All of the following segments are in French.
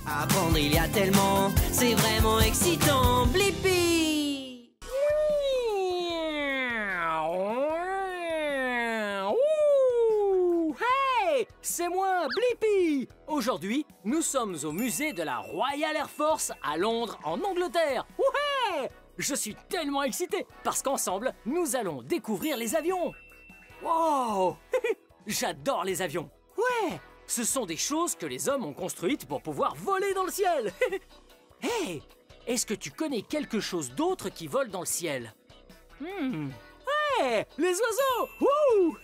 Apprendre, il y a tellement, c'est vraiment excitant. Blippi! Hey! C'est moi, Blippi! Aujourd'hui, nous sommes au musée de la Royal Air Force à Londres, en Angleterre. Ouais! Je suis tellement excité parce qu'ensemble, nous allons découvrir les avions. Wow! J'adore les avions. Ouais! Ce sont des choses que les hommes ont construites pour pouvoir voler dans le ciel. Hey! Est-ce que tu connais quelque chose d'autre qui vole dans le ciel? Ouais! Les oiseaux! Wouh!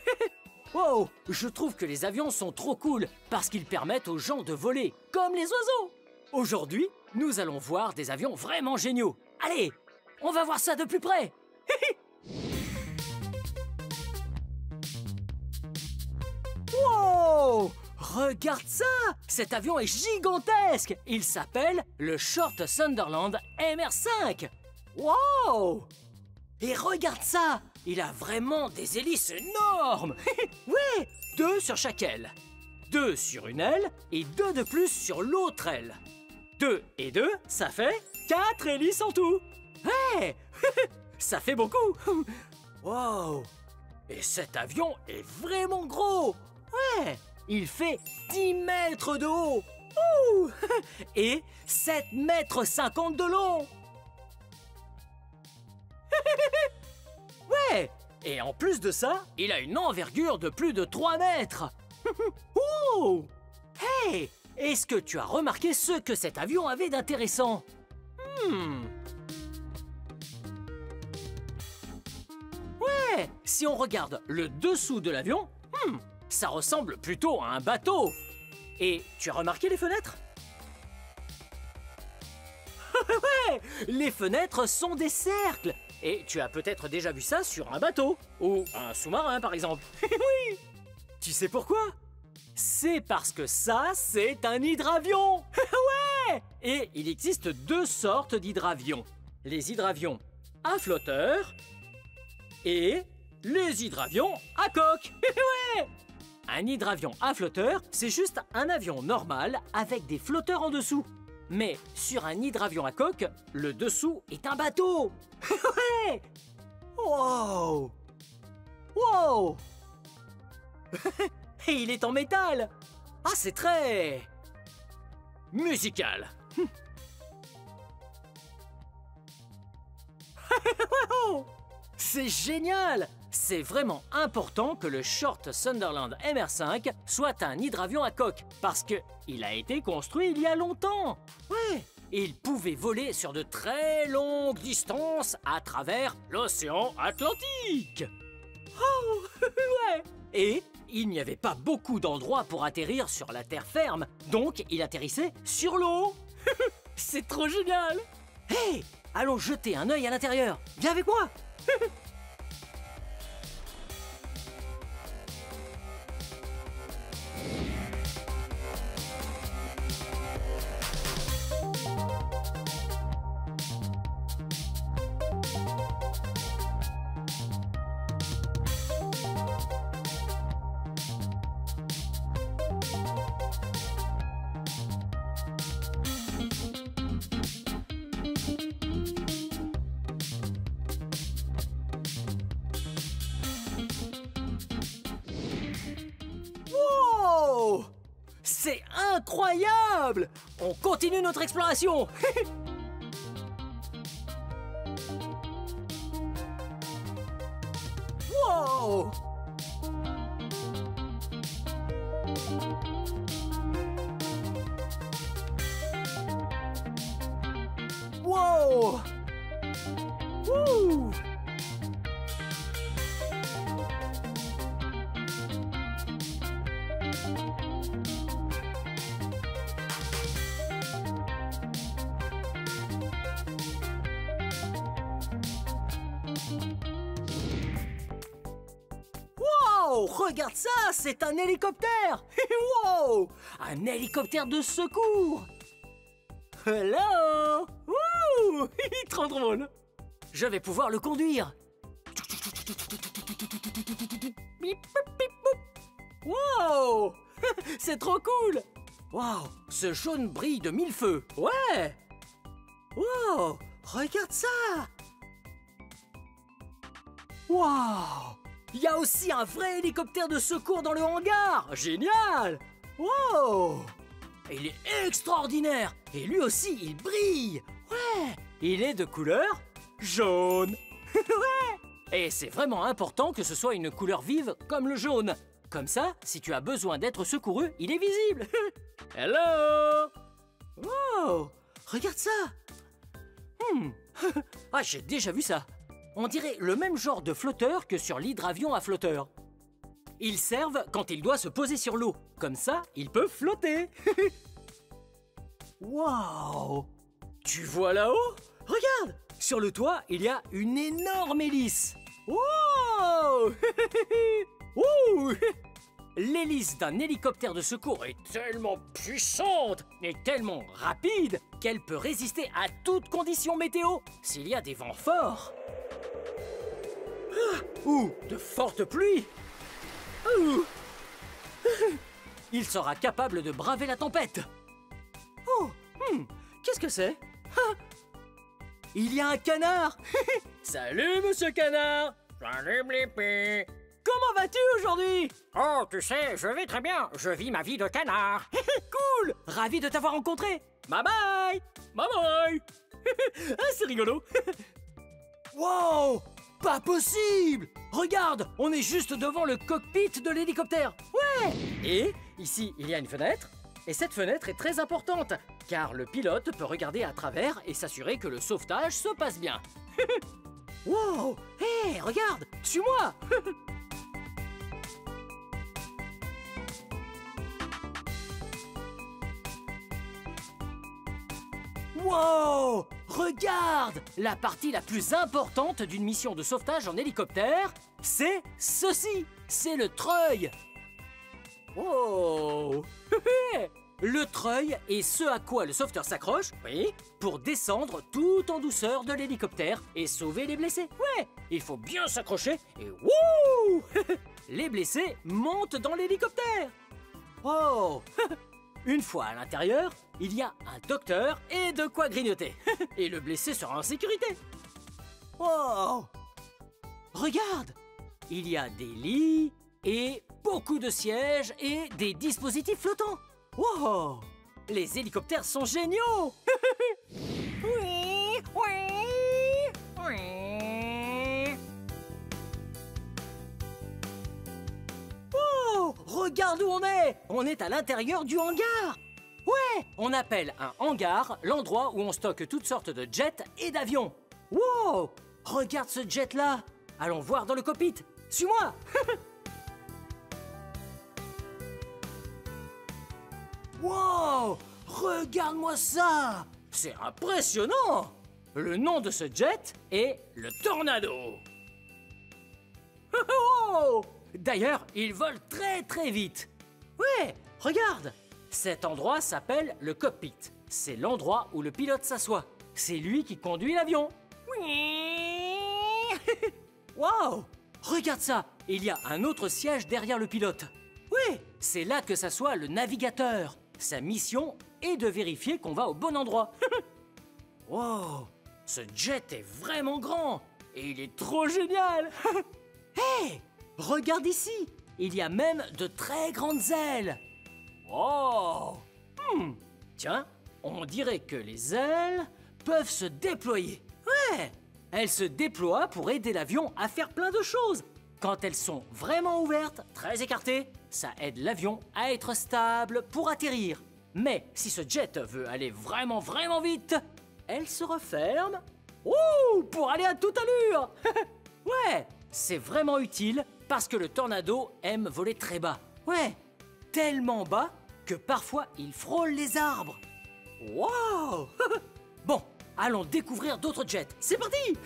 Wow! Je trouve que les avions sont trop cool parce qu'ils permettent aux gens de voler, comme les oiseaux. Aujourd'hui, nous allons voir des avions vraiment géniaux. Allez, on va voir ça de plus près. Wow! Regarde ça! Cet avion est gigantesque! Il s'appelle le Short Sunderland MR5. Wow! Et regarde ça! Il a vraiment des hélices énormes! Ouais! 2 sur chaque aile. 2 sur une aile et 2 de plus sur l'autre aile. 2 et 2, ça fait 4 hélices en tout. Ouais! Ça fait beaucoup! Wow! Et cet avion est vraiment gros! Ouais! Il fait 10 mètres de haut! Ouh! Et 7 mètres 50 de long! Ouais! Et en plus de ça, il a une envergure de plus de 3 mètres! Ouh! Hey! Est-ce que tu as remarqué ce que cet avion avait d'intéressant? Ouais! Si on regarde le dessous de l'avion, ça ressemble plutôt à un bateau. Et tu as remarqué les fenêtres? Ouais! Les fenêtres sont des cercles. Et tu as peut-être déjà vu ça sur un bateau. Ou un sous-marin, par exemple. Oui! Tu sais pourquoi? C'est parce que ça, c'est un hydravion. Ouais! Et il existe 2 sortes d'hydravions. Les hydravions à flotteur et les hydravions à coque. Ouais! Un hydravion à flotteur, c'est juste un avion normal avec des flotteurs en dessous. Mais sur un hydravion à coque, le dessous est un bateau. Ouais! Wow! Wow! Et il est en métal. Ah, c'est très... musical. Wow! C'est génial! C'est vraiment important que le Short Sunderland MR5 soit un hydravion à coque parce que il a été construit il y a longtemps. Ouais, il pouvait voler sur de très longues distances à travers l'océan Atlantique. Oh, ouais. Et il n'y avait pas beaucoup d'endroits pour atterrir sur la terre ferme, donc il atterrissait sur l'eau. C'est trop génial. Hey, allons jeter un œil à l'intérieur. Viens avec moi. Wow! C'est incroyable! On continue notre exploration! Wow! Wow! Wouh! Wow! Regarde ça! C'est un hélicoptère! Wow! Un hélicoptère de secours! Hello! Wouh! Trop drôle! Je vais pouvoir le conduire! Wow! C'est trop cool! Waouh, ce jaune brille de mille feux. Ouais. Wow, regarde ça. Waouh, il y a aussi un vrai hélicoptère de secours dans le hangar. Génial. Wow, il est extraordinaire. Et lui aussi, il brille. Ouais, il est de couleur jaune. Ouais. Et c'est vraiment important que ce soit une couleur vive comme le jaune. Comme ça, si tu as besoin d'être secouru, il est visible. Hello. Wow, regarde ça. Ah, j'ai déjà vu ça. On dirait le même genre de flotteur que sur l'hydravion à flotteur. Ils servent quand il doit se poser sur l'eau. Comme ça, il peut flotter. Wow. Tu vois là-haut? Regarde. Sur le toit, il y a une énorme hélice. Wow. Ouh. L'hélice d'un hélicoptère de secours est tellement puissante et tellement rapide qu'elle peut résister à toute condition météo s'il y a des vents forts. Ou de fortes pluies. Il sera capable de braver la tempête. Oh, qu'est-ce que c'est? Il y a un canard. Salut, monsieur canard. Salut Blippi. Comment vas-tu aujourd'hui? Oh, tu sais, je vais très bien. Je vis ma vie de canard. Cool. Ravi de t'avoir rencontré. Bye bye. Bye bye. Ah, c'est rigolo. Wow, pas possible. Regarde, on est juste devant le cockpit de l'hélicoptère. Ouais. Et ici, il y a une fenêtre. Et cette fenêtre est très importante, car le pilote peut regarder à travers et s'assurer que le sauvetage se passe bien. Wow. Hé, regarde, suis-moi. Wow! Regarde! La partie la plus importante d'une mission de sauvetage en hélicoptère, c'est ceci! C'est le treuil! Wow! Le treuil est ce à quoi le sauveteur s'accroche, oui, pour descendre tout en douceur de l'hélicoptère et sauver les blessés. Ouais! Il faut bien s'accrocher et wouh! Les blessés montent dans l'hélicoptère! Oh! Une fois à l'intérieur, il y a un docteur et de quoi grignoter. Et le blessé sera en sécurité. Wow! Regarde! Il y a des lits et beaucoup de sièges et des dispositifs flottants. Wow! Les hélicoptères sont géniaux! Oui, oui, oui. Oh! Regarde où on est! On est à l'intérieur du hangar! Ouais! On appelle un hangar l'endroit où on stocke toutes sortes de jets et d'avions. Wow! Regarde ce jet-là! Allons voir dans le cockpit. Suis-moi! Wow! Regarde-moi ça! C'est impressionnant! Le nom de ce jet est le Tornado. Oh! D'ailleurs, il vole très très vite. Ouais, regarde! Cet endroit s'appelle le cockpit. C'est l'endroit où le pilote s'assoit. C'est lui qui conduit l'avion. Wow! Regarde ça! Il y a un autre siège derrière le pilote. Oui, c'est là que s'assoit le navigateur. Sa mission est de vérifier qu'on va au bon endroit. Wow! Ce jet est vraiment grand et il est trop génial. Hey! Regarde ici! Il y a même de très grandes ailes. Wow! Tiens, on dirait que les ailes peuvent se déployer. Ouais! Elles se déploient pour aider l'avion à faire plein de choses. Quand elles sont vraiment ouvertes, très écartées, ça aide l'avion à être stable pour atterrir. Mais si ce jet veut aller vraiment vraiment vite, elle se referme. Ouh! Pour aller à toute allure. Ouais! C'est vraiment utile parce que le Tornado aime voler très bas. Ouais! Tellement bas que parfois il frôle les arbres. Wow! Bon, allons découvrir d'autres jets. C'est parti!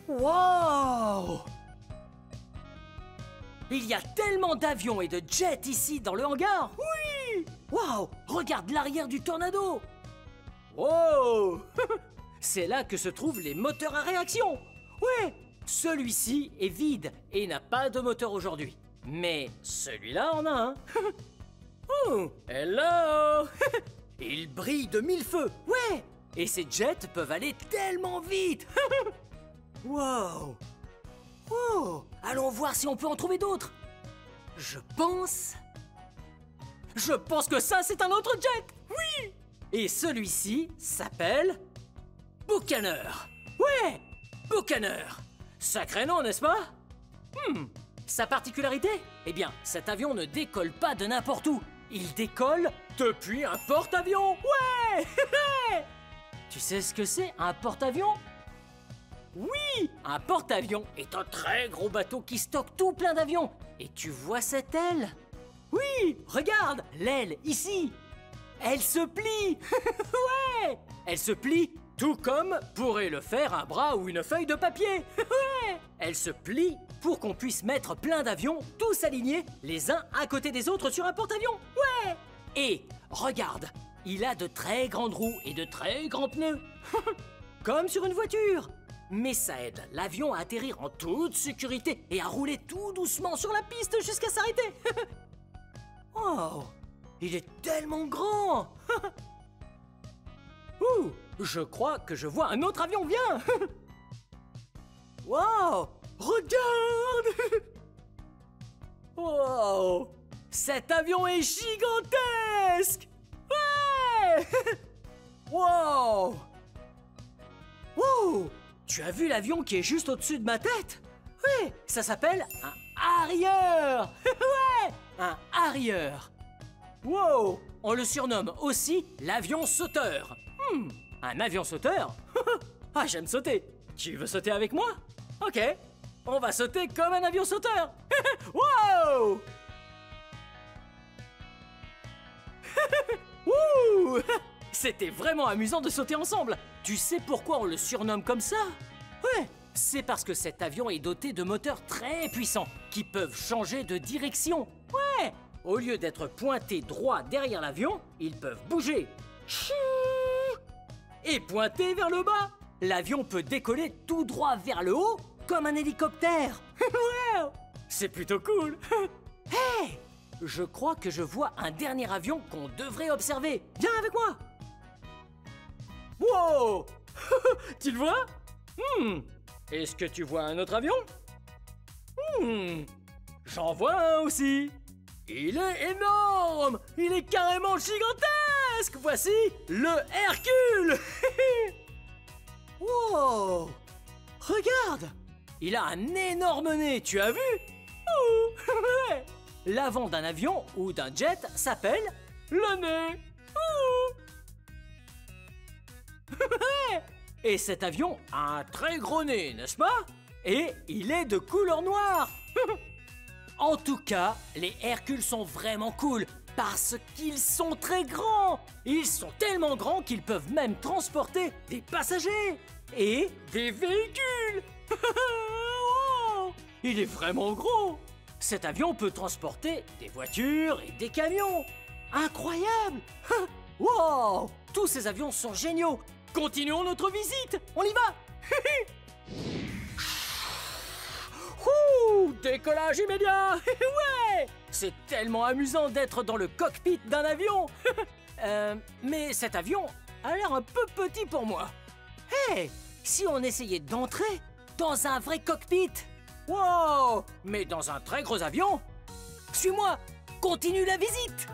Wow! Il y a tellement d'avions et de jets ici dans le hangar. Oui! Wow! Regarde l'arrière du Tornado. Wow! c'est là que se trouvent les moteurs à réaction. Ouais, celui-ci est vide et n'a pas de moteur aujourd'hui. Mais celui-là en a un. Oh, hello. Il brille de mille feux, ouais. Et ces jets peuvent aller tellement vite. Wow. Oh, allons voir si on peut en trouver d'autres. Je pense que ça, c'est un autre jet. Oui. Et celui-ci s'appelle Buccaneer. Ouais, Buccaneer. Sacré nom, n'est-ce pas? Sa particularité? Eh bien, cet avion ne décolle pas de n'importe où. Il décolle depuis un porte-avions. Ouais. Tu sais ce que c'est, un porte-avions? Oui, un porte-avions est un très gros bateau qui stocke tout plein d'avions. Et tu vois cette aile? Oui, regarde, l'aile, ici. Elle se plie. Ouais, elle se plie tout comme pourrait le faire un bras ou une feuille de papier. Ouais, elle se plie pour qu'on puisse mettre plein d'avions, tous alignés, les uns à côté des autres sur un porte-avions. Ouais. Et regarde, il a de très grandes roues et de très grands pneus. Comme sur une voiture. Mais ça aide l'avion à atterrir en toute sécurité et à rouler tout doucement sur la piste jusqu'à s'arrêter. Oh, il est tellement grand. Ouh, je crois que je vois un autre avion, viens. Wow, regarde. Wow, cet avion est gigantesque. Ouais. Wow. Wow, tu as vu l'avion qui est juste au-dessus de ma tête? Oui, ça s'appelle un Harrier. Ouais, un Harrier. Wow, on le surnomme aussi l'avion sauteur. Un avion sauteur? Ah, j'aime sauter. Tu veux sauter avec moi? Ok, on va sauter comme un avion sauteur. Wow. Wouh. C'était vraiment amusant de sauter ensemble. Tu sais pourquoi on le surnomme comme ça? Ouais, c'est parce que cet avion est doté de moteurs très puissants qui peuvent changer de direction. Ouais, au lieu d'être pointés droit derrière l'avion, ils peuvent bouger et pointer vers le bas. L'avion peut décoller tout droit vers le haut comme un hélicoptère. Ouais, c'est plutôt cool. Hey, je crois que je vois un dernier avion qu'on devrait observer. Viens avec moi. Wow. Tu le vois? Est-ce que tu vois un autre avion? J'en vois un aussi. Il est énorme. Il est carrément gigantesque. Voici le Hercule. Wow. Regarde. Il a un énorme nez, tu as vu? L'avant d'un avion ou d'un jet s'appelle le nez. Et cet avion a un très gros nez, n'est-ce pas? Et il est de couleur noire. En tout cas, les Hercules sont vraiment cool parce qu'ils sont très grands. Ils sont tellement grands qu'ils peuvent même transporter des passagers et des véhicules. Wow. Il est vraiment gros. Cet avion peut transporter des voitures et des camions. Incroyable. Wow. Tous ces avions sont géniaux. Continuons notre visite. On y va. Ouh, décollage immédiat. Ouais. C'est tellement amusant d'être dans le cockpit d'un avion. Mais cet avion a l'air un peu petit pour moi. Hey, si on essayait d'entrer dans un vrai cockpit. Wow, mais dans un très gros avion. Suis-moi, continue la visite.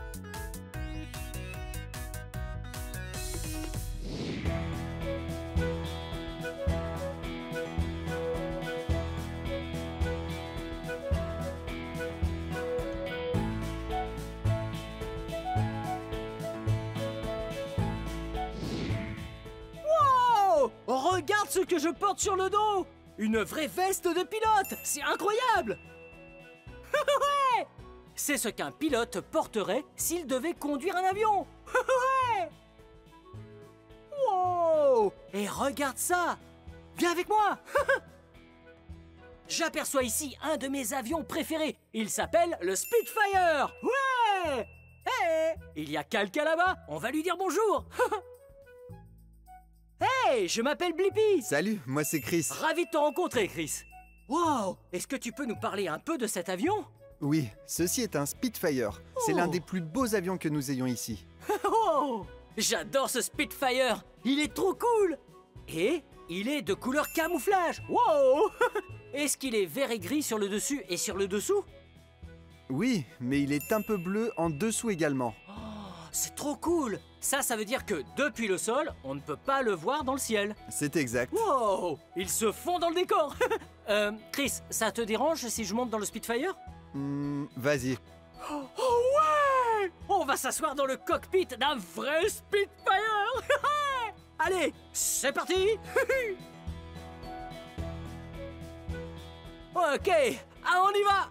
Regarde ce que je porte sur le dos! Une vraie veste de pilote! C'est incroyable! Ouais! C'est ce qu'un pilote porterait s'il devait conduire un avion! Ouais! Wow! Et regarde ça! Viens avec moi! J'aperçois ici un de mes avions préférés. Il s'appelle le Spitfire! Ouais! Hey! Il y a quelqu'un là-bas, on va lui dire bonjour! Hey, je m'appelle Blippi. Salut, moi c'est Chris. Ravi de te rencontrer, Chris. Wow, est-ce que tu peux nous parler un peu de cet avion? Oui, ceci est un Spitfire. C'est Oh. l'un des plus beaux avions que nous ayons ici. Oh, j'adore ce Spitfire. Il est trop cool. Et il est de couleur camouflage. Wow. Est-ce qu'il est vert et gris sur le dessus et sur le dessous? Oui, mais il est un peu bleu en dessous également. Oh, c'est trop cool. Ça veut dire que depuis le sol, on ne peut pas le voir dans le ciel. C'est exact. Wow, il se fond dans le décor. Chris, ça te dérange si je monte dans le Spitfire? Vas-y. Oh ouais! On va s'asseoir dans le cockpit d'un vrai Spitfire. Allez, c'est parti. Ok, on y va.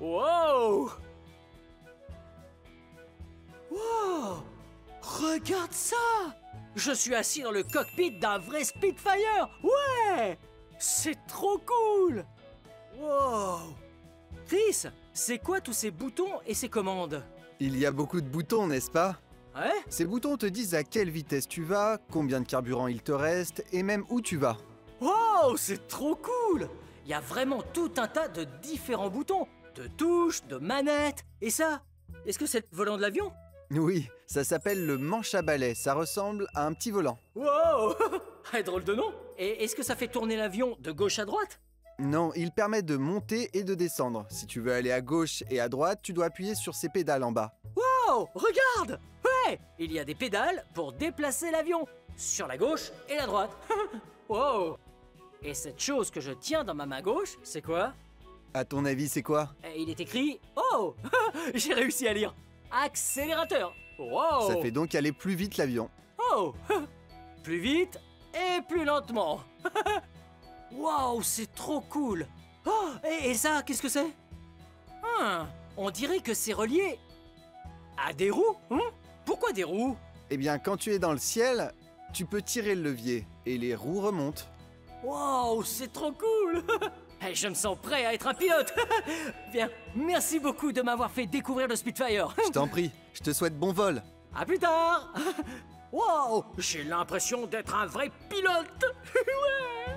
Wow! Wow! Regarde ça! Je suis assis dans le cockpit d'un vrai Spitfire! Ouais! C'est trop cool! Wow! Chris, c'est quoi tous ces boutons et ces commandes? Il y a beaucoup de boutons, n'est-ce pas? Ouais? Ces boutons te disent à quelle vitesse tu vas, combien de carburant il te reste et même où tu vas. Wow, c'est trop cool! Il y a vraiment tout un tas de différents boutons, de touches, de manettes. Et ça, est-ce que c'est le volant de l'avion? Oui, ça s'appelle le manche à balai, ça ressemble à un petit volant. Wow! Drôle de nom! Et est-ce que ça fait tourner l'avion de gauche à droite? Non, il permet de monter et de descendre. Si tu veux aller à gauche et à droite, tu dois appuyer sur ces pédales en bas. Wow! Regarde! Ouais! Il y a des pédales pour déplacer l'avion, sur la gauche et la droite. Wow! Et cette chose que je tiens dans ma main gauche, c'est quoi? À ton avis, c'est quoi? Il est écrit... Oh! J'ai réussi à lire! Accélérateur! Wow! Ça fait donc aller plus vite l'avion. Oh! Plus vite et plus lentement. Wow, c'est trop cool. Oh, et ça, qu'est-ce que c'est? On dirait que c'est relié à des roues. Pourquoi des roues? Eh bien, quand tu es dans le ciel, tu peux tirer le levier et les roues remontent. Wow, c'est trop cool. Je me sens prêt à être un pilote. Bien, merci beaucoup de m'avoir fait découvrir le Spitfire. Je t'en prie, je te souhaite bon vol. À plus tard. Wow, j'ai l'impression d'être un vrai pilote. Ouais.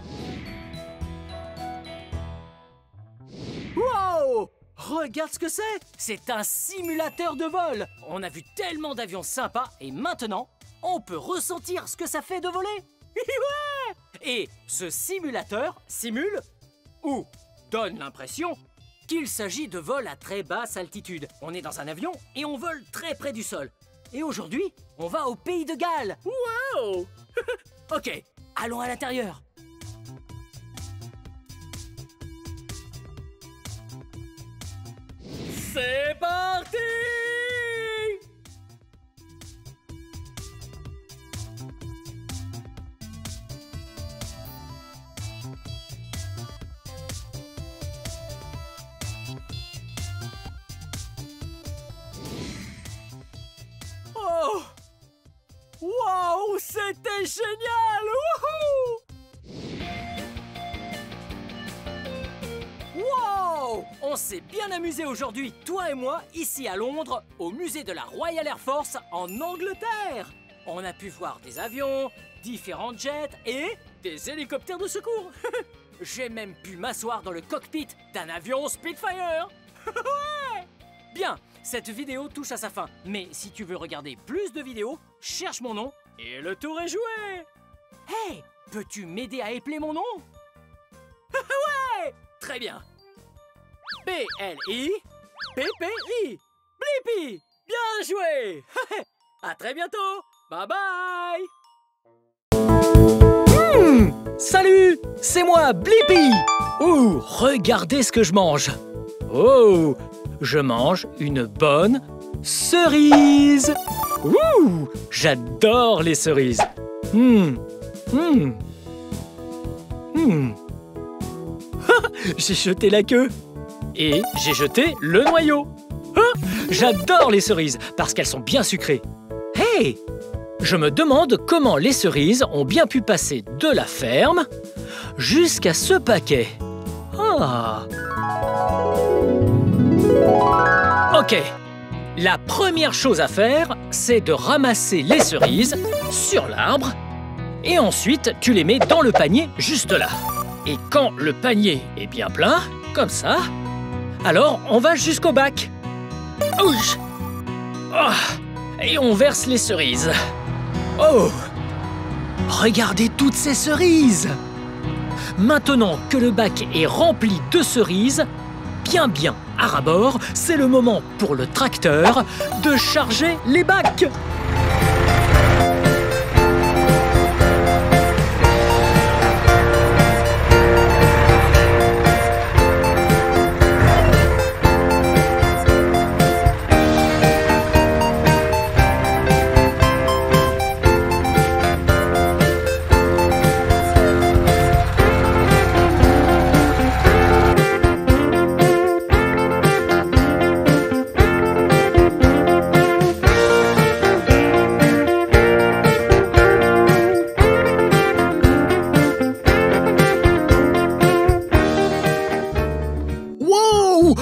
Wow! Regarde ce que c'est! C'est un simulateur de vol! On a vu tellement d'avions sympas et maintenant, on peut ressentir ce que ça fait de voler! Ouais! Et ce simulateur simule ou donne l'impression qu'il s'agit de vol à très basse altitude. On est dans un avion et on vole très près du sol. Et aujourd'hui, on va au pays de Galles! Wow! Ok, allons à l'intérieur! C'est parti! Oh! Wow! C'était génial! Wouhou! Wow! On s'est bien amusé aujourd'hui, toi et moi, ici à Londres, au musée de la Royal Air Force en Angleterre. On a pu voir des avions, différents jets et des hélicoptères de secours. J'ai même pu m'asseoir dans le cockpit d'un avion Spitfire. Ouais! Bien, cette vidéo touche à sa fin. Mais si tu veux regarder plus de vidéos, cherche mon nom et le tour est joué. Hey, peux-tu m'aider à épeler mon nom? Ouais! Très bien. B-L-I P-P-I Blippi. Bien joué. À très bientôt. Bye bye. Salut, c'est moi, Blippi. Ouh, regardez ce que je mange. Oh, je mange une bonne cerise. Ouh, j'adore les cerises. J'ai jeté la queue. Et j'ai jeté le noyau. J'adore les cerises parce qu'elles sont bien sucrées. Hey! Je me demande comment les cerises ont bien pu passer de la ferme jusqu'à ce paquet. Ah! Ok. La première chose à faire, c'est de ramasser les cerises sur l'arbre Et ensuite, tu les mets dans le panier juste là. Et quand le panier est bien plein, comme ça, alors on va jusqu'au bac. Ouch. Oh. Et on verse les cerises. Oh! Regardez toutes ces cerises! Maintenant que le bac est rempli de cerises, bien à ras-bord, c'est le moment pour le tracteur de charger les bacs.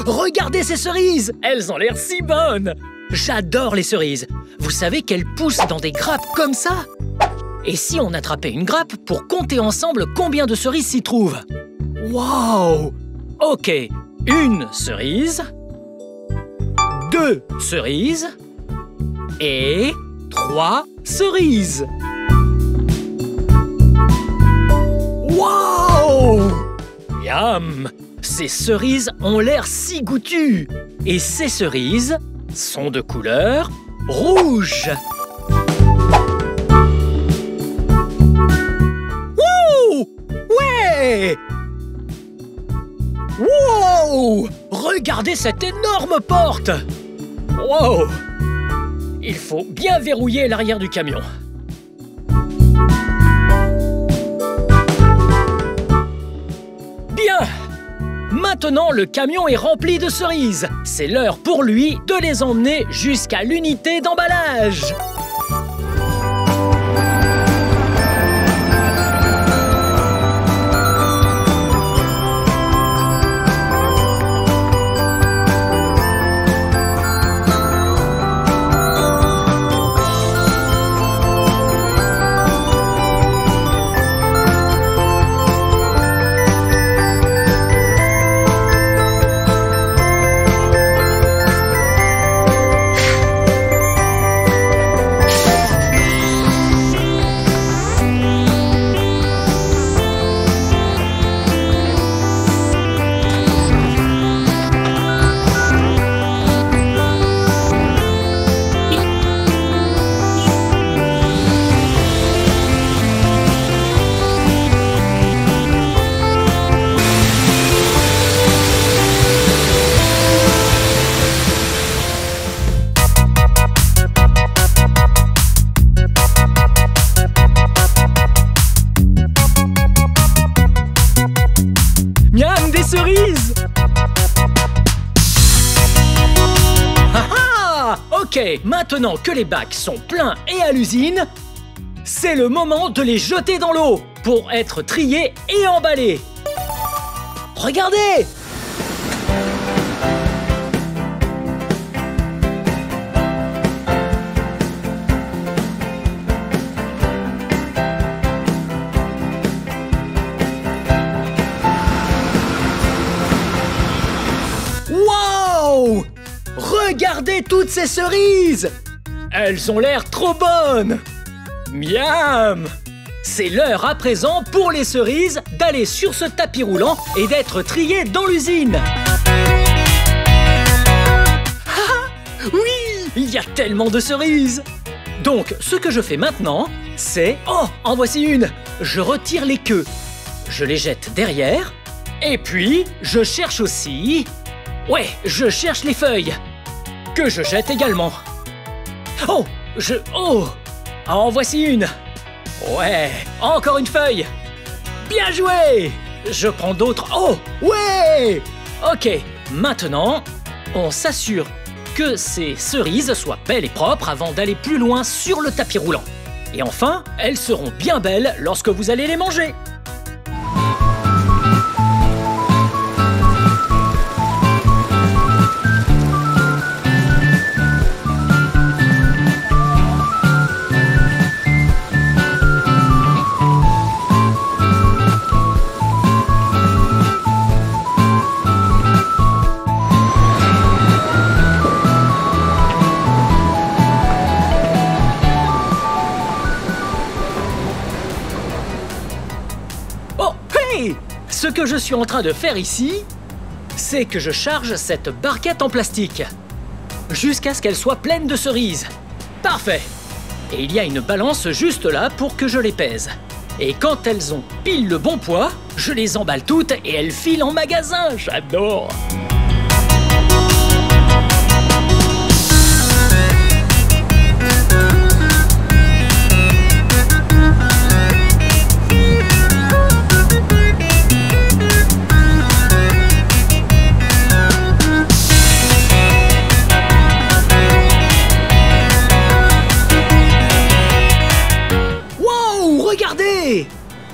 Regardez ces cerises! Elles ont l'air si bonnes! J'adore les cerises! Vous savez qu'elles poussent dans des grappes comme ça? Et si on attrapait une grappe pour compter ensemble combien de cerises s'y trouvent? Waouh! Ok, une cerise, 2 cerises et 3 cerises! Waouh! Yum! Ces cerises ont l'air si goûtues. Et ces cerises sont de couleur rouge. Wouh! Ouais! Wow! Regardez cette énorme porte! Wow! Il faut bien verrouiller l'arrière du camion. Bien! Maintenant, le camion est rempli de cerises. C'est l'heure pour lui de les emmener jusqu'à l'unité d'emballage. Miam, des cerises! Ah, ok, maintenant que les bacs sont pleins et à l'usine, c'est le moment de les jeter dans l'eau pour être triés et emballés. Regardez! Wow! Regardez toutes ces cerises! Elles ont l'air trop bonnes! Miam! C'est l'heure à présent pour les cerises d'aller sur ce tapis roulant et d'être triées dans l'usine. Ah! Oui! Il y a tellement de cerises! Donc, ce que je fais maintenant, c'est... Oh! En voici une! Je retire les queues. Je les jette derrière. Et puis, je cherche aussi... Ouais, je cherche les feuilles. Que je jette également. Oh! Oh! En voici une. Ouais, encore une feuille. Bien joué! Je prends d'autres. Oh! Ouais! Ok, maintenant, on s'assure que ces cerises soient belles et propres avant d'aller plus loin sur le tapis roulant. Et enfin, elles seront bien belles lorsque vous allez les manger. Ce que je suis en train de faire ici, c'est que je charge cette barquette en plastique jusqu'à ce qu'elle soit pleine de cerises. Parfait. Et il y a une balance juste là pour que je les pèse. Et quand elles ont pile le bon poids, je les emballe toutes et elles filent en magasin. J'adore.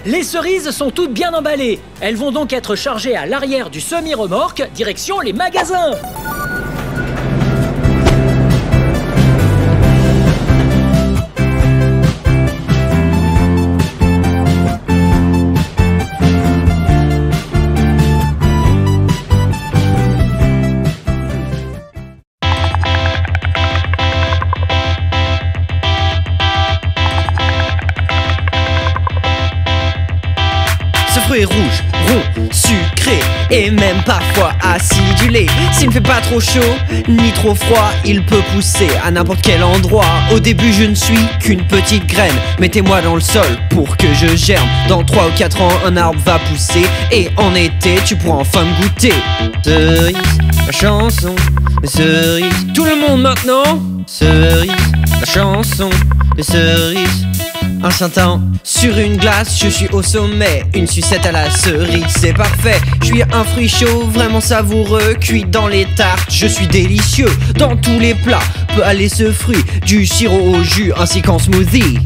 Les cerises sont toutes bien emballées. Elles vont donc être chargées à l'arrière du semi-remorque, direction les magasins. Est rouge, rond, sucré et même parfois acidulé. S'il ne fait pas trop chaud ni trop froid, il peut pousser à n'importe quel endroit. Au début je ne suis qu'une petite graine, mettez-moi dans le sol pour que je germe. Dans 3 ou 4 ans un arbre va pousser et en été tu pourras enfin me goûter. Cerise, la chanson de cerise. Tout le monde maintenant. Cerise, la chanson de cerise. Un certain sur une glace, je suis au sommet. Une sucette à la cerise, c'est parfait. Je suis un fruit chaud, vraiment savoureux. Cuit dans les tartes, je suis délicieux. Dans tous les plats, peut aller ce fruit. Du sirop au jus, ainsi qu'en smoothie.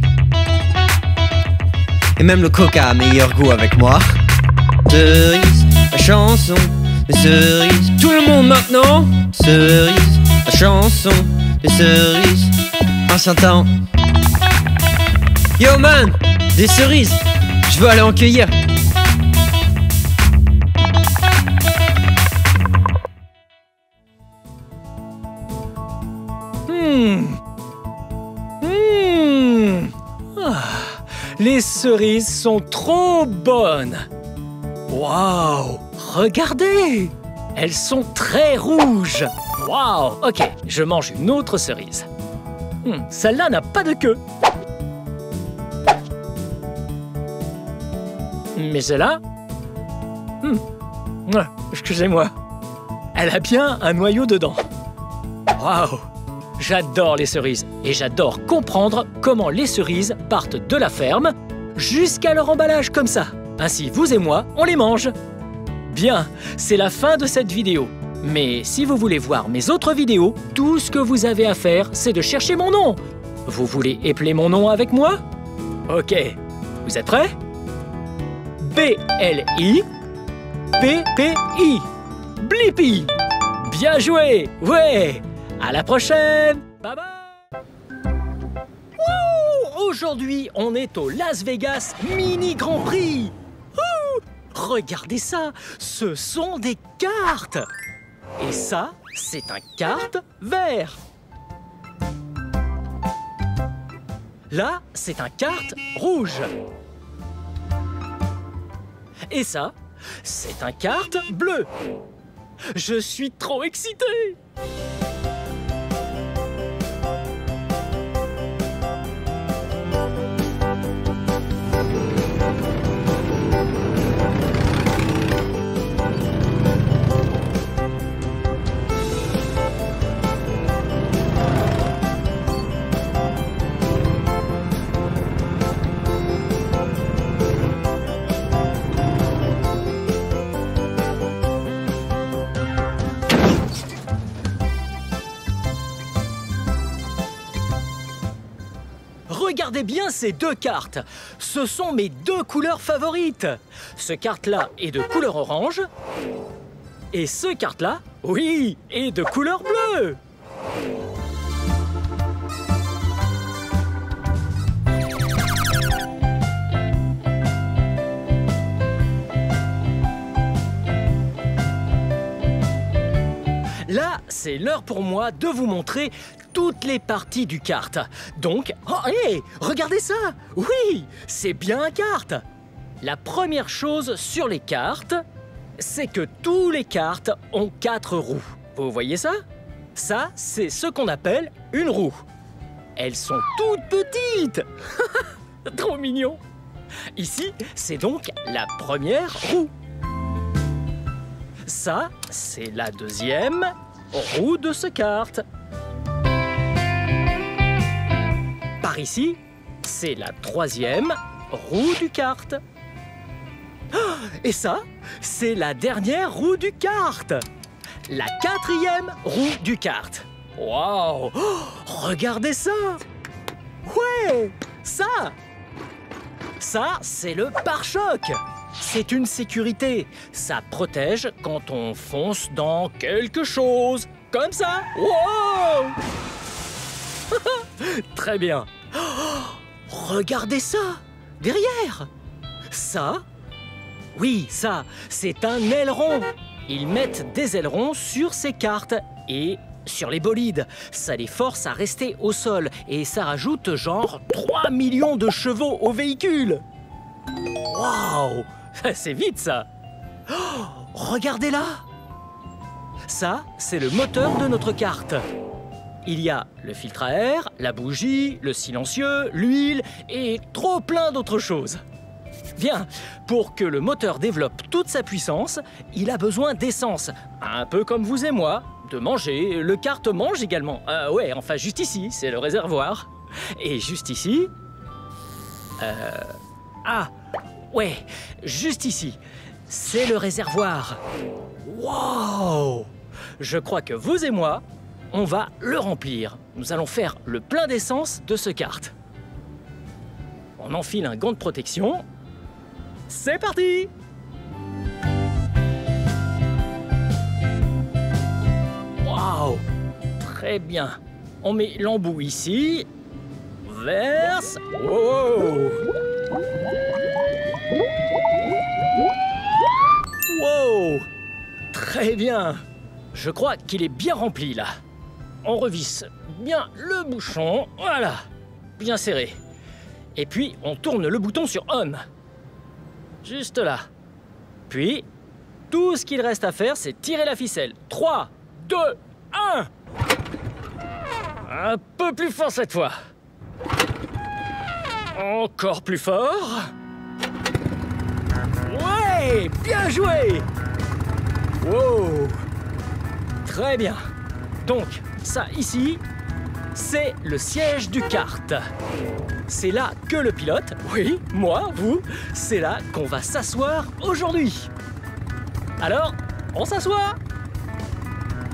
Et même le coca a meilleur goût avec moi. Cerise, la chanson de cerise. Tout le monde maintenant. Cerise, la chanson de cerise. Un certain. Yo man, des cerises, je veux aller en cueillir. Les cerises sont trop bonnes. Waouh, regardez, elles sont très rouges. Waouh, ok, je mange une autre cerise. Celle-là n'a pas de queue. Mais celle-là, excusez-moi, elle a bien un noyau dedans. Waouh, j'adore les cerises et j'adore comprendre comment les cerises partent de la ferme jusqu'à leur emballage comme ça. Ainsi, vous et moi, on les mange. Bien, c'est la fin de cette vidéo. Mais si vous voulez voir mes autres vidéos, tout ce que vous avez à faire, c'est de chercher mon nom. Vous voulez épeler mon nom avec moi? Ok, vous êtes prêts? B-L-I-P-P-I. Blippi. Bien joué. Ouais. À la prochaine. Bye bye. Aujourd'hui, on est au Las Vegas Mini Grand Prix. Regardez ça. Ce sont des cartes. Et ça, c'est un carte vert. Là, c'est un carte rouge. Et ça, c'est un carte bleu. Je suis trop excité. Regardez bien ces deux cartes. Ce sont mes deux couleurs favorites. Ce carte-là est de couleur orange. Et ce carte-là, oui, est de couleur bleue. Là, c'est l'heure pour moi de vous montrer toutes les parties du kart. Donc, oh, hey, regardez ça! Oui, c'est bien un kart! La première chose sur les cartes, c'est que tous les cartes ont 4 roues. Vous voyez ça? Ça, c'est ce qu'on appelle une roue. Elles sont toutes petites. Trop mignon. Ici, c'est donc la première roue. Ça, c'est la deuxième roue de ce carte. Par ici, c'est la troisième roue du kart. Et ça, c'est la dernière roue du kart. La quatrième roue du kart. Waouh! Regardez ça! Ouais! Ça, c'est le pare-choc. C'est une sécurité. Ça protège quand on fonce dans quelque chose. Comme ça. Wow! Très bien. Regardez ça! Derrière! Ça? Oui, ça, c'est un aileron. Ils mettent des ailerons sur ces cartes et sur les bolides. Ça les force à rester au sol et ça rajoute genre 3 millions de chevaux au véhicule. Waouh! C'est vite ça! Oh, regardez là! Ça, c'est le moteur de notre carte. Il y a le filtre à air, la bougie, le silencieux, l'huile et trop plein d'autres choses. Bien, pour que le moteur développe toute sa puissance, il a besoin d'essence. Un peu comme vous et moi, de manger. Le kart mange également. Ouais, enfin juste ici, c'est le réservoir. Et juste ici... Ah, ouais, juste ici, c'est le réservoir. Wow! Je crois que vous et moi, on va le remplir. Nous allons faire le plein d'essence de ce kart. On enfile un gant de protection. C'est parti! Waouh! Très bien. On met l'embout ici. Verse. Wow! Wow! Très bien. Je crois qu'il est bien rempli là. On revisse bien le bouchon. Voilà. Bien serré. Et puis, on tourne le bouton sur On. Juste là. Puis, tout ce qu'il reste à faire, c'est tirer la ficelle. 3, 2, 1. Un peu plus fort cette fois. Encore plus fort. Ouais, bien joué. Wow. Très bien. Donc, ça ici, c'est le siège du kart. C'est là que le pilote, oui, moi, vous, c'est là qu'on va s'asseoir aujourd'hui. Alors, on s'assoit.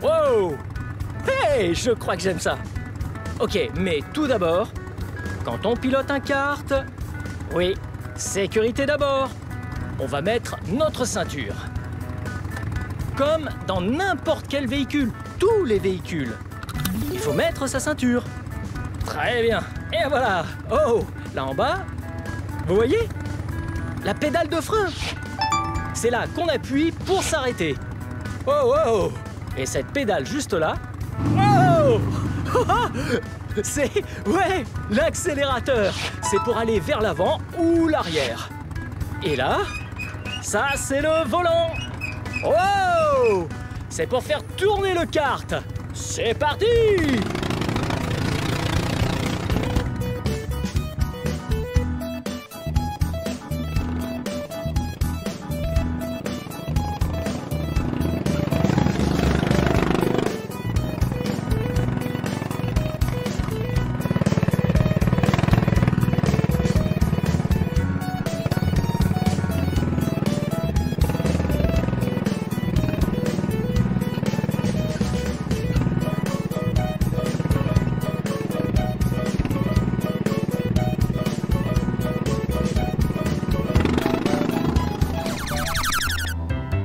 Wow! Hey, je crois que j'aime ça. Ok, mais tout d'abord, quand on pilote un kart, oui, sécurité d'abord. On va mettre notre ceinture. Comme dans n'importe quel véhicule, tous les véhicules. Il faut mettre sa ceinture. Très bien. Et voilà. Oh, là en bas, vous voyez? La pédale de frein. C'est là qu'on appuie pour s'arrêter. Oh, oh. Et cette pédale juste là. Oh. C'est, ouais, l'accélérateur. C'est pour aller vers l'avant ou l'arrière. Et là, ça c'est le volant. Wow! C'est pour faire tourner le kart. C'est parti!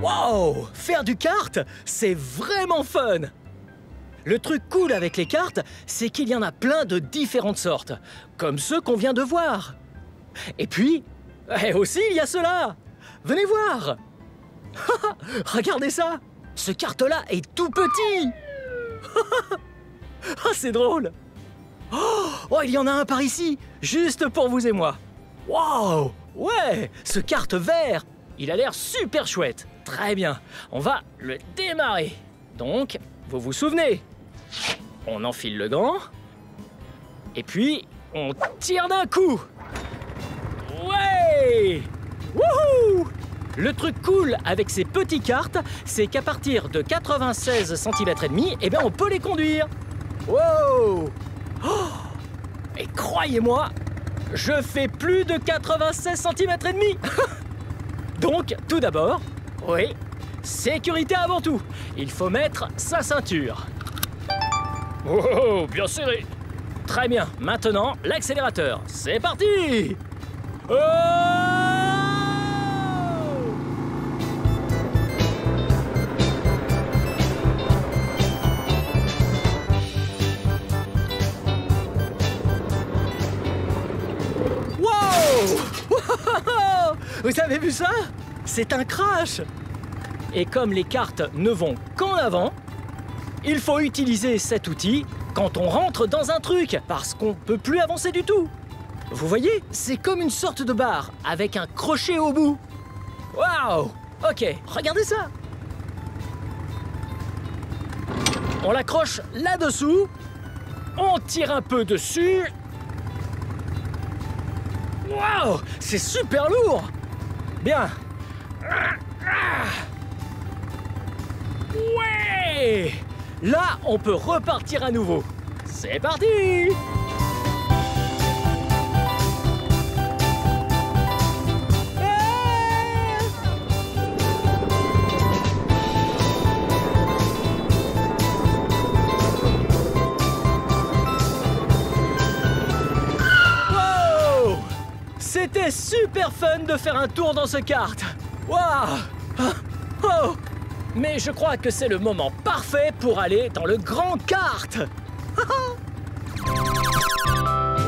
Wow! Faire du kart, c'est vraiment fun! Le truc cool avec les karts, c'est qu'il y en a plein de différentes sortes, comme ceux qu'on vient de voir. Et puis, aussi, il y a ceux-là! Venez voir! Regardez ça! Ce kart-là est tout petit! Ah, c'est drôle! Oh, il y en a un par ici, juste pour vous et moi. Wow! Ouais, ce kart vert, il a l'air super chouette. Très bien, on va le démarrer. Donc, vous vous souvenez, on enfile le gant, et puis on tire d'un coup. Ouais! Wouhou! Le truc cool avec ces petits karts, c'est qu'à partir de 96 cm et demi, eh ben on peut les conduire. Wow! Oh! Et croyez-moi, je fais plus de 96 cm et demi. Donc, tout d'abord, oui, sécurité avant tout. Il faut mettre sa ceinture. Oh, bien serré. Très bien, maintenant, l'accélérateur. C'est parti! Oh! Vous avez vu ça? C'est un crash! Et comme les karts ne vont qu'en avant, il faut utiliser cet outil quand on rentre dans un truc, parce qu'on ne peut plus avancer du tout. Vous voyez? C'est comme une sorte de barre, avec un crochet au bout. Waouh! Ok, regardez ça! On l'accroche là-dessous, on tire un peu dessus. Waouh! C'est super lourd! Bien. Ouais! Là, on peut repartir à nouveau. C'est parti! C'était super fun de faire un tour dans ce kart. Waouh! Oh! Mais je crois que c'est le moment parfait pour aller dans le grand kart.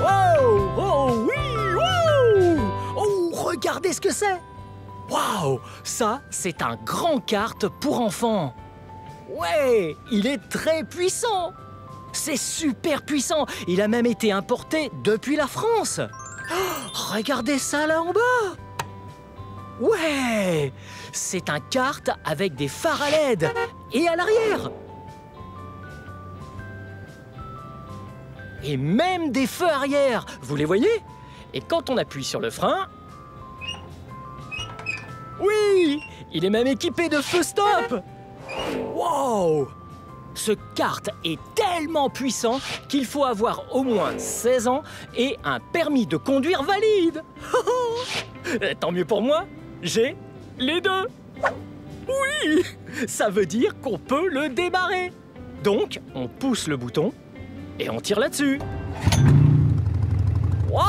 Wow! Oh oui! Wow! Oh, regardez ce que c'est! Waouh! Ça, c'est un grand kart pour enfants. Ouais! Il est très puissant. C'est super puissant. Il a même été importé depuis la France. Oh, regardez ça là en bas! Ouais! C'est un kart avec des phares à LED et à l'arrière. Et même des feux arrière, vous les voyez? Et quand on appuie sur le frein... Oui! Il est même équipé de feux stop! Wow! Ce kart est tellement puissant qu'il faut avoir au moins 16 ans et un permis de conduire valide. Tant mieux pour moi, j'ai les deux. Oui, ça veut dire qu'on peut le démarrer. Donc, on pousse le bouton et on tire là-dessus. Wow!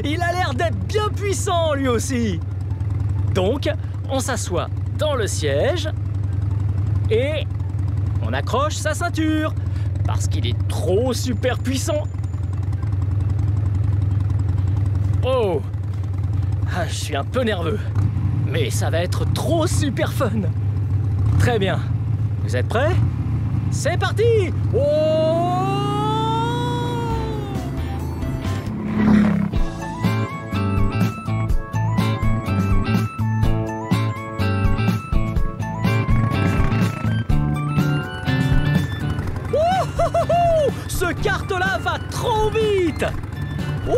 Il a l'air d'être bien puissant lui aussi. Donc, on s'assoit dans le siège et on accroche sa ceinture parce qu'il est trop super puissant. Oh! Ah, je suis un peu nerveux, mais ça va être trop super fun. Très bien. Vous êtes prêts? C'est parti! Oh! Ce kart-là va trop vite! Wow!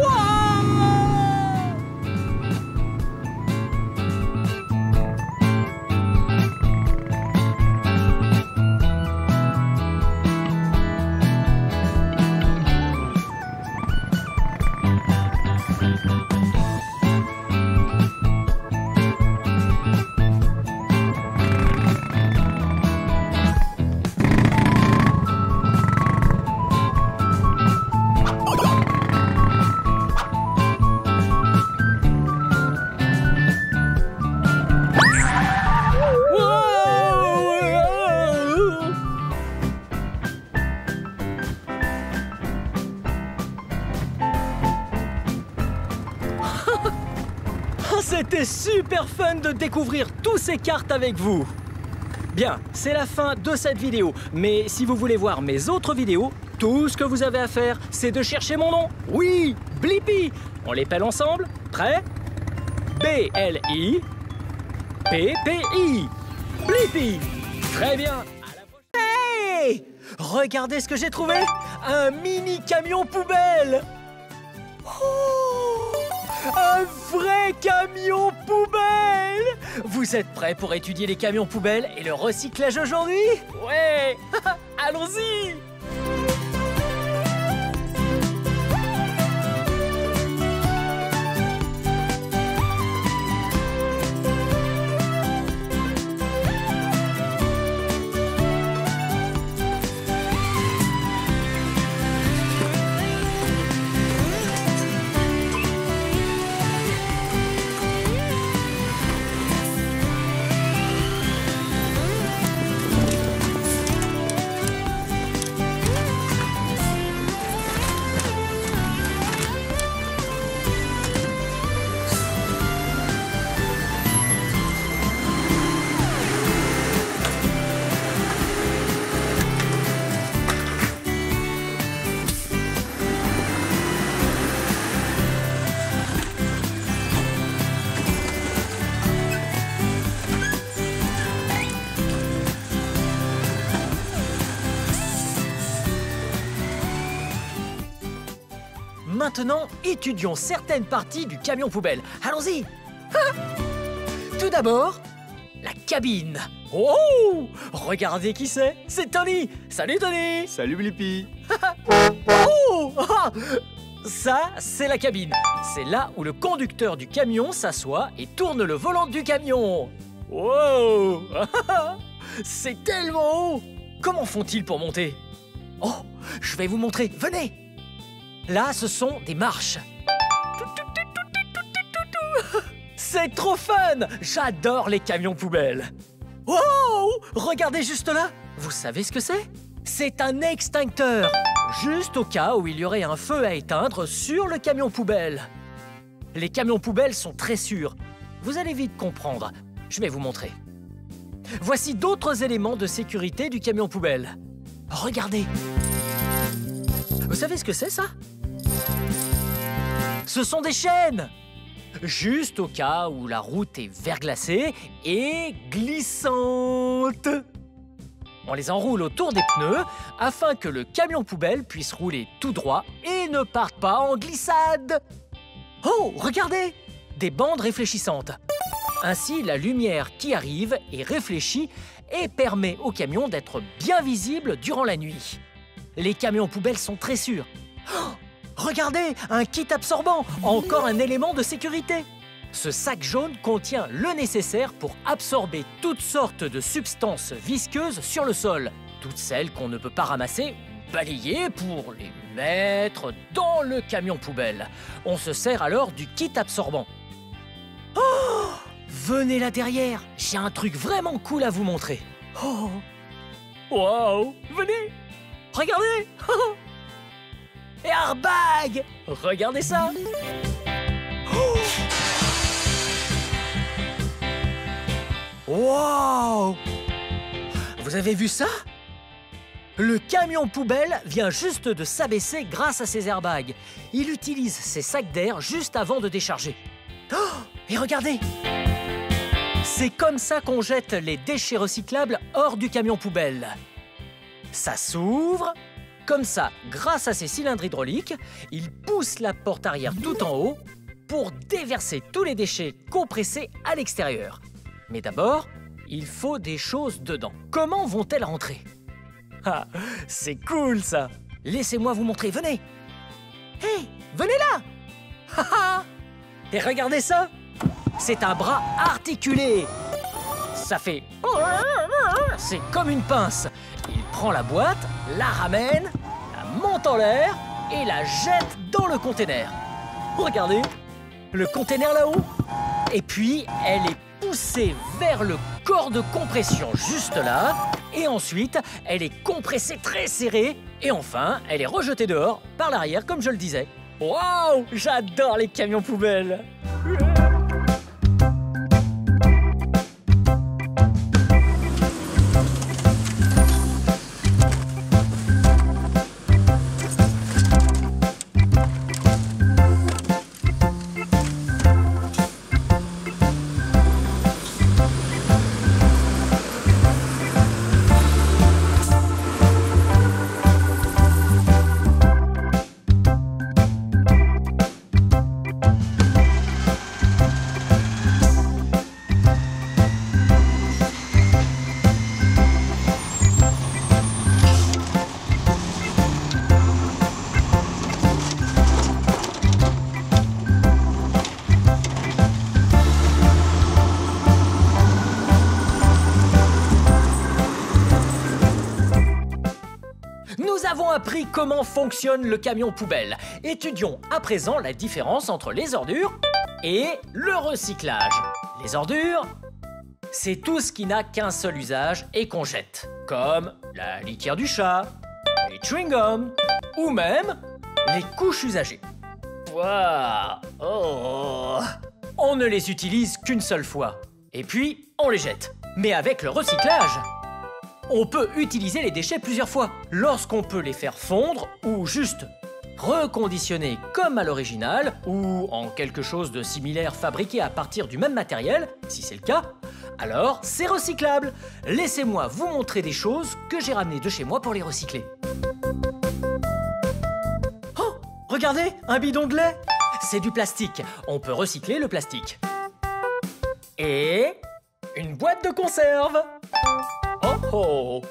C'était super fun de découvrir tous ces karts avec vous. Bien, c'est la fin de cette vidéo. Mais si vous voulez voir mes autres vidéos, tout ce que vous avez à faire, c'est de chercher mon nom. Oui, Blippi. On les pèle ensemble. Prêt? B-L-I P-P-I. Blippi. Très bien. Hey! Regardez ce que j'ai trouvé. Un mini camion poubelle. Oh! Un vrai camion poubelle! Vous êtes prêts pour étudier les camions poubelles et le recyclage aujourd'hui? Ouais! Allons-y! Maintenant, étudions certaines parties du camion poubelle. Allons-y! Tout d'abord, la cabine. Oh! Regardez qui c'est! C'est Tony! Salut Tony! Salut Blippi. Oh! Ça, c'est la cabine. C'est là où le conducteur du camion s'assoit et tourne le volant du camion. Wow! C'est tellement haut! Comment font-ils pour monter? Oh! Je vais vous montrer. Venez! Là, ce sont des marches. C'est trop fun! J'adore les camions poubelles. Wow! Regardez juste là. Vous savez ce que c'est? C'est un extincteur. Juste au cas où il y aurait un feu à éteindre sur le camion poubelle. Les camions poubelles sont très sûrs. Vous allez vite comprendre. Je vais vous montrer. Voici d'autres éléments de sécurité du camion poubelle. Regardez. Vous savez ce que c'est, ça? Ce sont des chaînes! Juste au cas où la route est verglacée et glissante. On les enroule autour des pneus afin que le camion poubelle puisse rouler tout droit et ne parte pas en glissade. Oh, regardez! Des bandes réfléchissantes. Ainsi, la lumière qui arrive est réfléchie et permet au camion d'être bien visible durant la nuit. Les camions poubelles sont très sûrs. Oh, regardez, un kit absorbant, encore un élément de sécurité. Ce sac jaune contient le nécessaire pour absorber toutes sortes de substances visqueuses sur le sol. Toutes celles qu'on ne peut pas ramasser ou balayer pour les mettre dans le camion poubelle. On se sert alors du kit absorbant. Oh, venez là derrière, j'ai un truc vraiment cool à vous montrer. Oh, wow, venez. Regardez! Airbag! Regardez ça! Oh! Wow! Vous avez vu ça? Le camion poubelle vient juste de s'abaisser grâce à ses airbags. Il utilise ses sacs d'air juste avant de décharger. Oh! Et regardez! C'est comme ça qu'on jette les déchets recyclables hors du camion poubelle. Ça s'ouvre. Comme ça, grâce à ses cylindres hydrauliques, il pousse la porte arrière tout en haut pour déverser tous les déchets compressés à l'extérieur. Mais d'abord, il faut des choses dedans. Comment vont-elles rentrer? Ah, c'est cool ça! Laissez-moi vous montrer, venez! Hé, venez là! Et regardez ça! C'est un bras articulé! Ça fait... C'est comme une pince. Il prend la boîte, la ramène, la monte en l'air et la jette dans le container. Regardez, le container là-haut. Et puis, elle est poussée vers le corps de compression juste là. Et ensuite, elle est compressée très serrée. Et enfin, elle est rejetée dehors par l'arrière, comme je le disais. Waouh, j'adore les camions poubelles. Nous avons appris comment fonctionne le camion poubelle. Étudions à présent la différence entre les ordures et le recyclage. Les ordures, c'est tout ce qui n'a qu'un seul usage et qu'on jette, comme la litière du chat, les chewing-gums ou même les couches usagées. Ouah, oh. On ne les utilise qu'une seule fois et puis on les jette. Mais avec le recyclage, on peut utiliser les déchets plusieurs fois lorsqu'on peut les faire fondre ou juste reconditionner comme à l'original ou en quelque chose de similaire fabriqué à partir du même matériel, si c'est le cas, alors c'est recyclable. Laissez-moi vous montrer des choses que j'ai ramenées de chez moi pour les recycler. Oh, regardez, un bidon de lait. C'est du plastique, on peut recycler le plastique. Et une boîte de conserve. Oh oh!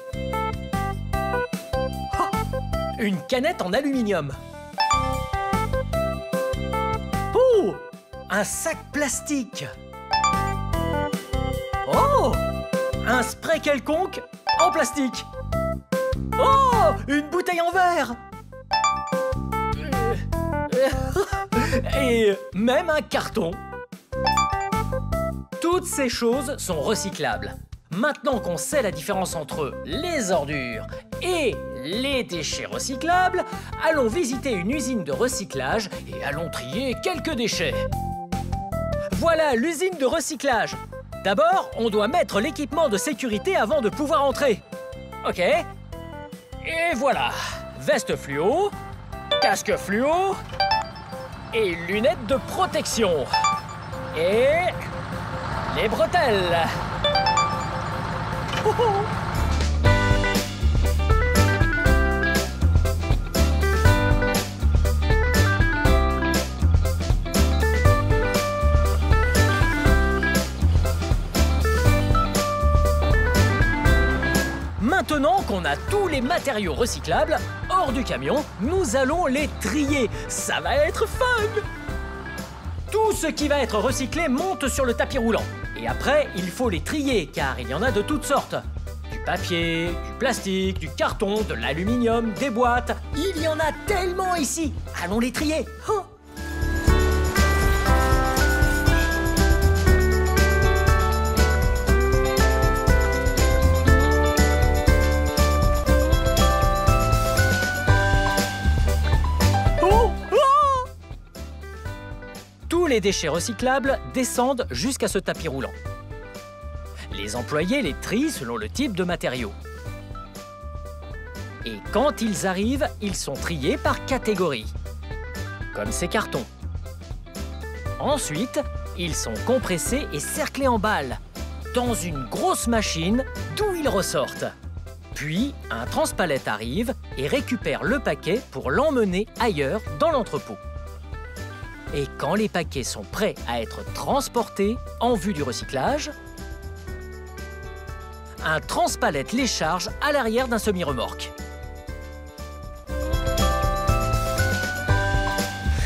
Oh, une canette en aluminium. Oh! Un sac plastique. Oh! Un spray quelconque en plastique. Oh! Une bouteille en verre. Et même un carton. Toutes ces choses sont recyclables. Maintenant qu'on sait la différence entre les ordures et les déchets recyclables, allons visiter une usine de recyclage et allons trier quelques déchets. Voilà l'usine de recyclage. D'abord, on doit mettre l'équipement de sécurité avant de pouvoir entrer. Ok. Et voilà. Veste fluo, casque fluo et lunettes de protection. Et les bretelles. Oh oh. Maintenant qu'on a tous les matériaux recyclables hors du camion, nous allons les trier. Ça va être fun! Tout ce qui va être recyclé monte sur le tapis roulant. Et après, il faut les trier, car il y en a de toutes sortes. Du papier, du plastique, du carton, de l'aluminium, des boîtes. Il y en a tellement ici. Allons les trier. Oh. Tous les déchets recyclables descendent jusqu'à ce tapis roulant. Les employés les trient selon le type de matériaux. Et quand ils arrivent, ils sont triés par catégorie, comme ces cartons. Ensuite, ils sont compressés et cerclés en balles, dans une grosse machine d'où ils ressortent. Puis, un transpalette arrive et récupère le paquet pour l'emmener ailleurs dans l'entrepôt. Et quand les paquets sont prêts à être transportés en vue du recyclage, un transpalette les charge à l'arrière d'un semi-remorque.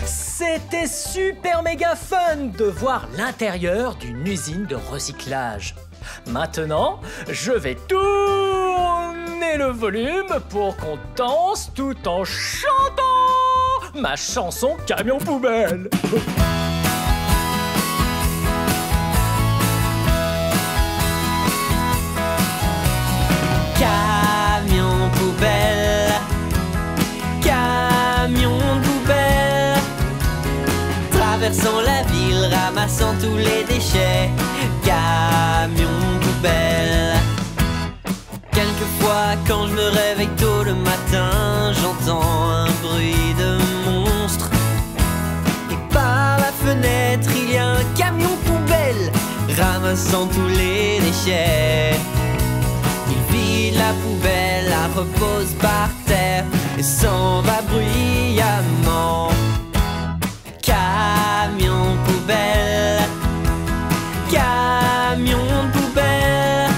C'était super méga fun de voir l'intérieur d'une usine de recyclage. Maintenant, je vais tourner le volume pour qu'on danse tout en chantant ma chanson Camion Poubelle. Camion poubelle, camion poubelle, traversant la ville, ramassant tous les déchets. Camion poubelle. Quelquefois, quand je me réveille tôt le matin, j'entends un bruit de monstre. Et par la fenêtre, il y a un camion poubelle ramassant tous les déchets. Il vide la poubelle, la repose par terre et s'en va bruyamment. Camion poubelle, camion poubelle,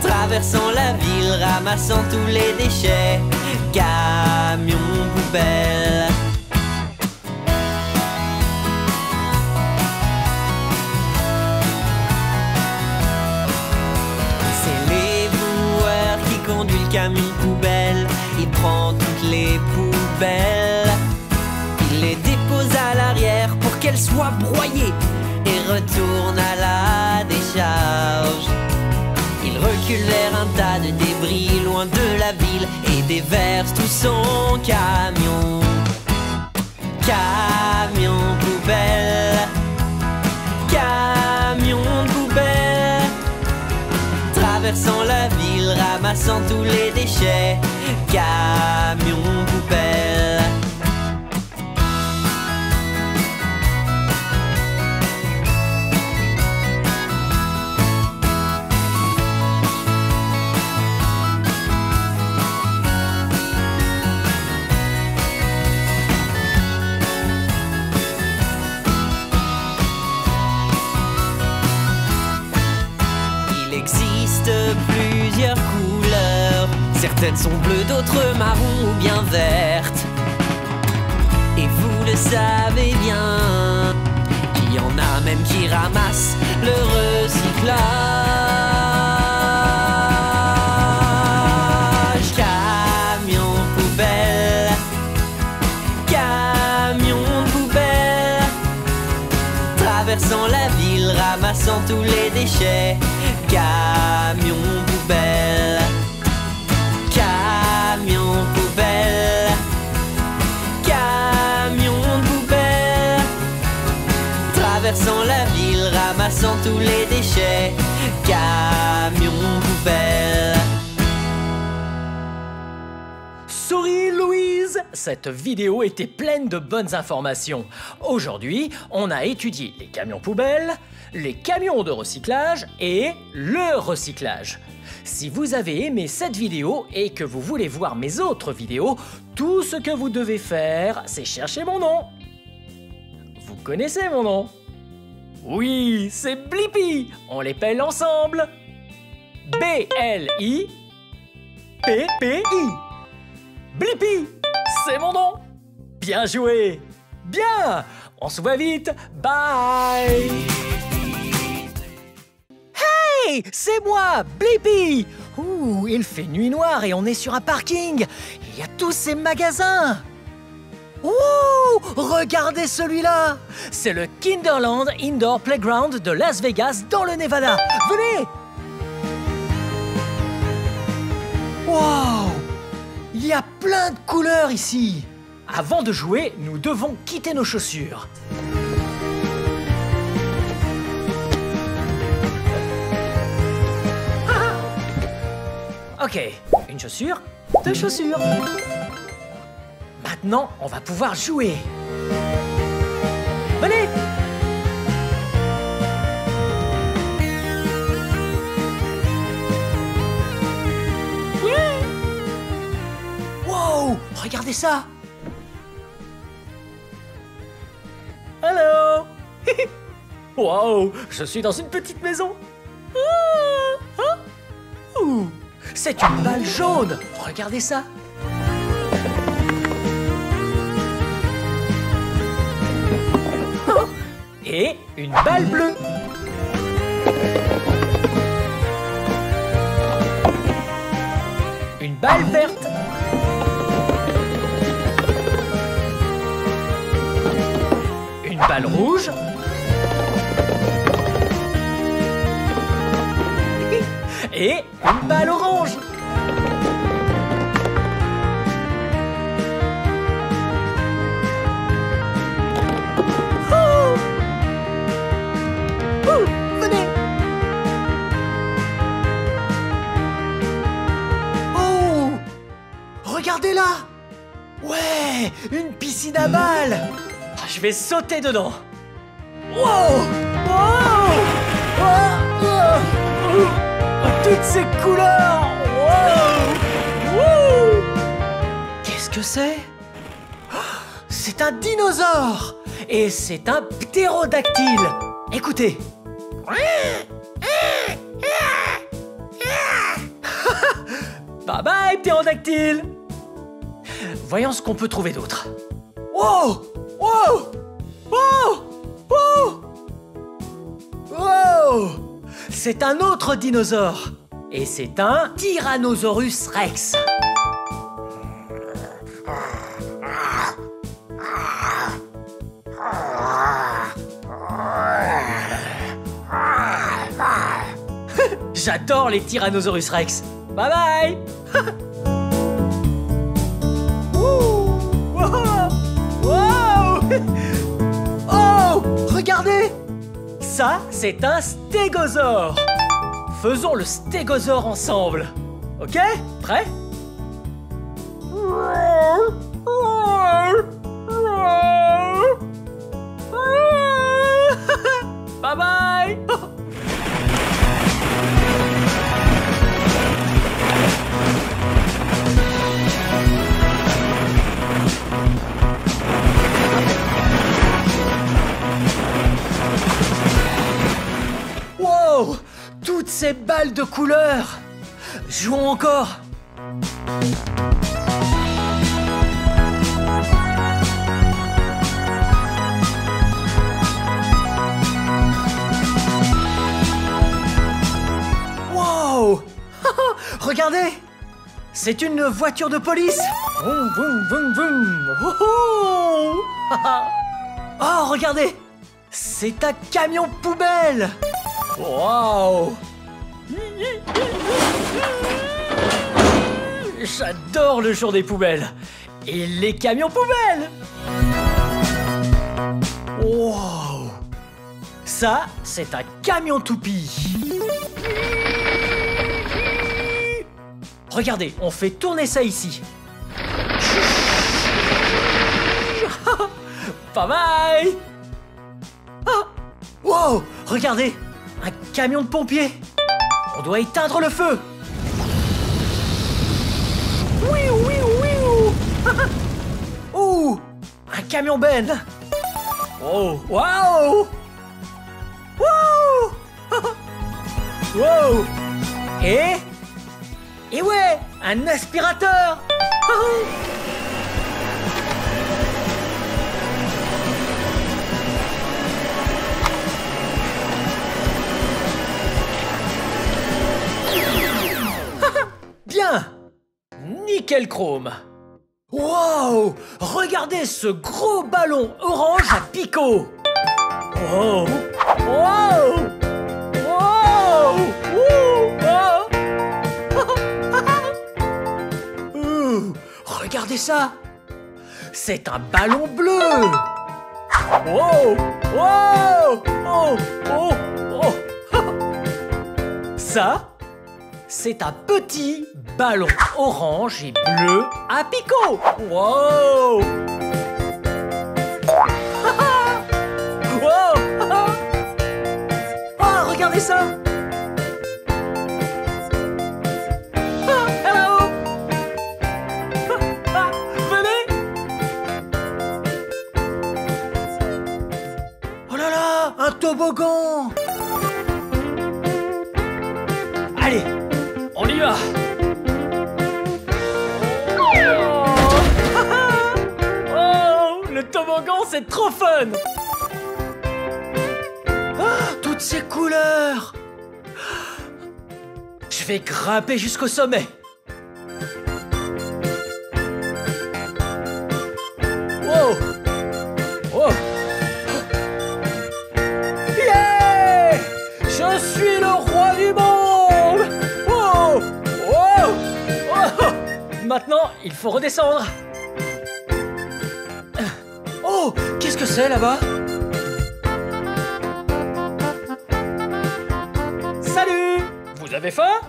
traversant la ville, ramassant tous les déchets. Camion poubelle. C'est l'éboueur qui conduit camion poubelle. Il prend toutes les poubelles, il les dépose à l'arrière pour qu'elles soient broyées et retourne à la décharge. Il recule vers un tas de débris loin de la ville et déverse tout son camion. Camion poubelle, camion poubelle, traversant la ville, ramassant tous les déchets. Camion poubelle. Plusieurs couleurs, certaines sont bleues, d'autres marron ou bien vertes. Et vous le savez bien, il y en a même qui ramassent le recyclage. Camion poubelle, camion poubelle, traversant la ville, ramassant tous les déchets. Camion poubelle, camion poubelle, camion poubelle, traversant la ville, ramassant tous les déchets. Camion poubelle. Souris Louise, cette vidéo était pleine de bonnes informations. Aujourd'hui, on a étudié les camions poubelles, les camions de recyclage et le recyclage. Si vous avez aimé cette vidéo et que vous voulez voir mes autres vidéos, tout ce que vous devez faire, c'est chercher mon nom. Vous connaissez mon nom? Oui, c'est Blippi. On l'épelle ensemble. B-L-I-P-P-I. Blippi, c'est mon nom. Bien joué. Bien. On se voit vite. Bye. Hey, c'est moi, Blippi. Ouh, il fait nuit noire et on est sur un parking. Il y a tous ces magasins. Ouh, regardez celui-là. C'est le Kinderland Indoor Playground de Las Vegas dans le Nevada. Venez. Wow, il y a plein de couleurs ici. Avant de jouer, nous devons quitter nos chaussures. Ok, une chaussure, deux chaussures. Maintenant, on va pouvoir jouer. Venez! Wow! Regardez ça! Hello! Wow! Je suis dans une petite maison. Ouh! C'est une balle jaune! Regardez ça! Et une balle bleue! Une balle verte! Une balle rouge! Et une balle orange. Venez. Oh, regardez là. Ouais, une piscine à balles. Je vais sauter dedans. Wow. Toutes ces couleurs! Wow! Qu'est-ce que c'est? C'est un dinosaure! Et c'est un ptérodactyle! Écoutez! Bye bye, ptérodactyle! Voyons ce qu'on peut trouver d'autre. Wow! Wow! Wow! Wow! Wow! C'est un autre dinosaure. Et c'est un Tyrannosaurus Rex. J'adore les Tyrannosaurus Rex. Bye bye. Oh, regardez. Ça, c'est un stégosaure. Faisons le stégosaure ensemble. Ok? Prêt? Bye bye. Wow! Toutes ces balles de couleurs! Jouons encore! Wow! Regardez! C'est une voiture de police! Vroom, vroom, vroom, vroom. Oh, oh, regardez! C'est un camion poubelle! Wow! J'adore le jour des poubelles! Et les camions poubelles! Wow! Ça, c'est un camion toupie! Regardez, on fait tourner ça ici! Bye bye! Ah! Wow! Regardez! Un camion de pompiers! On doit éteindre le feu! Ouh! Un camion Ben! Oh! Waouh! Wow! Wow! Et ouais! Un aspirateur! Bien! Nickel chrome! Wow! Regardez ce gros ballon orange à picot! Wow! Wow! Wow! Regardez ça! C'est un ballon bleu! Wow! Wow! Oh! Oh! Oh! Ça, c'est un petit ballon orange et bleu à picot! Wow! Wow! Oh, regardez ça! Hello! Venez! Oh là là! Un toboggan! Allez! On y va! Oh, le toboggan, c'est trop fun! Ah, toutes ces couleurs! Je vais grimper jusqu'au sommet! Wow! Oh! Yeah! Je suis le roi du monde! Wow! Wow! Oh! Maintenant, il faut redescendre! Oh! Qu'est-ce que c'est là-bas? Salut! Vous avez faim?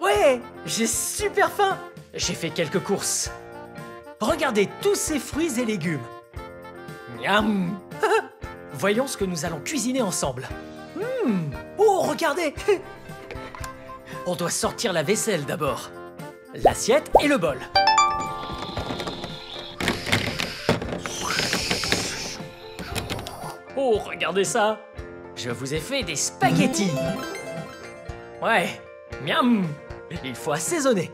Ouais! J'ai super faim! J'ai fait quelques courses. Regardez tous ces fruits et légumes. Miam! Voyons ce que nous allons cuisiner ensemble. Oh, regardez! On doit sortir la vaisselle d'abord. L'assiette et le bol. Oh, regardez ça! Je vous ai fait des spaghettis. Ouais, miam! Il faut assaisonner.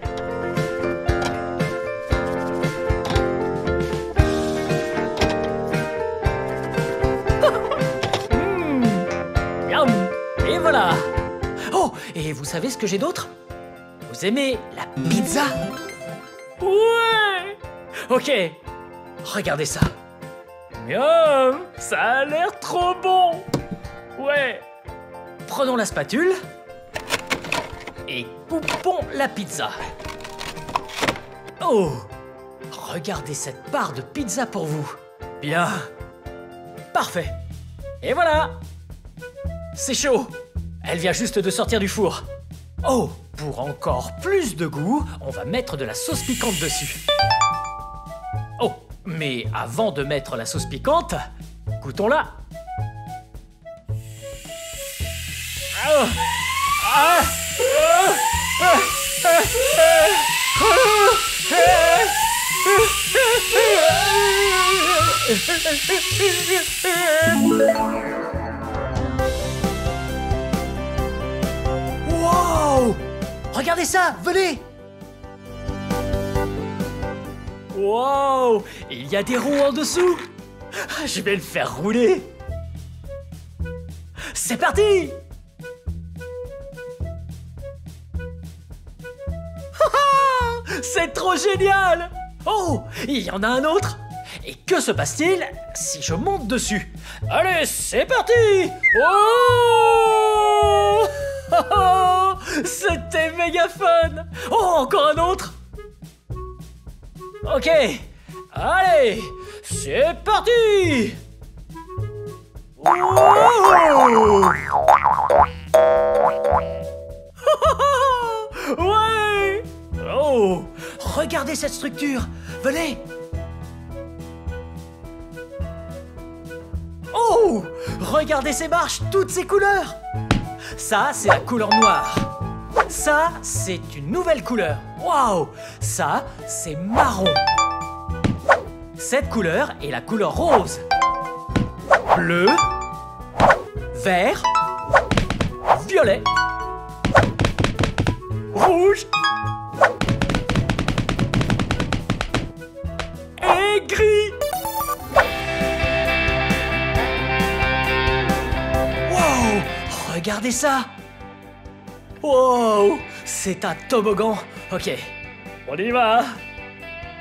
Miam! Et voilà! Oh, Et vous savez ce que j'ai d'autre? Vous aimez la pizza? Ouais! Ok, regardez ça. Miam, ça a l'air trop bon. Ouais. Prenons la spatule et coupons la pizza. Oh, regardez cette part de pizza pour vous. Bien. Parfait. Et voilà. C'est chaud. Elle vient juste de sortir du four. Oh, pour encore plus de goût, on va mettre de la sauce piquante dessus. Oh, mais avant de mettre la sauce piquante, goûtons-la. Wow! Regardez ça, venez! Wow! Il y a des roues en dessous! Je vais le faire rouler! C'est parti! C'est trop génial! Oh! Il y en a un autre! Et que se passe-t-il si je monte dessus? Allez, c'est parti! Oh! C'était méga fun! Oh, encore un autre! Ok, allez, c'est parti! Oh! Ouais! Oh! Regardez cette structure! Venez! Oh! Regardez ces marches, toutes ces couleurs! Ça, c'est la couleur noire. Ça, c'est une nouvelle couleur. Waouh! Ça, c'est marron. Cette couleur est la couleur rose. Bleu. Vert. Violet. Rouge. Et gris. Wow! Regardez ça! Wow! C'est un toboggan! Ok, on y va!